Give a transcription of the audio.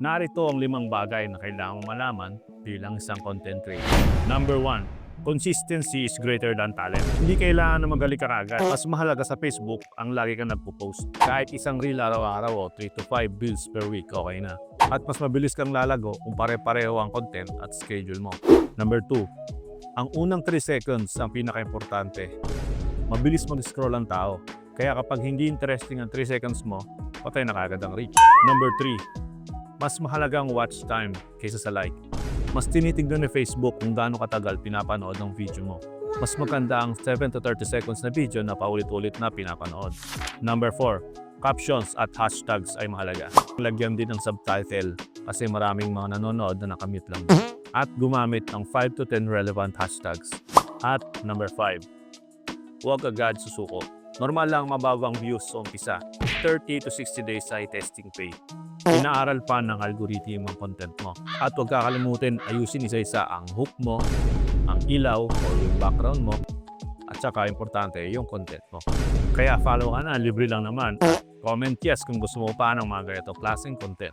Narito ang 5 bagay na kailangan mo malaman bilang isang content creator. Number 1. Consistency is greater than talent. Hindi kailangan na magaling ka agad. Mas mahalaga sa Facebook ang lagi kang nagpo-post. Kahit isang reel araw-araw o 3 to 5 reels per week, okay na. At mas mabilis kang lalago kung pare-pareho ang content at schedule mo. Number 2. Ang unang 3 seconds ang pinaka-importante. Mabilis mag-scroll ang tao. Kaya kapag hindi interesting ang 3 seconds mo, patay na kagad ang reach. Number 3. Mas mahalaga ang watch time kaysa sa like. Mas tinitignan ni Facebook kung gaano katagal pinapanood ng video mo. Mas maganda ang 7 to 30 seconds na video na paulit-ulit na pinapanood. Number 4. Captions at hashtags ay mahalaga. Lagyan din ng subtitle kasi maraming mga nanonood na nakamute lang. At gumamit ng 5 to 10 relevant hashtags. At number 5. Huwag agad susuko. Normal lang mababang views sa umpisa. 30 to 60 days ay testing pay. Inaaral pa ng algorithm ang content mo. At huwag kakalimutin ayusin isa-isa ang hook mo, ang ilaw o yung background mo, at saka importante yung content mo. Kaya follow ka na, libre lang naman. Comment yes kung gusto mo pa ng mga ganitong klaseng content.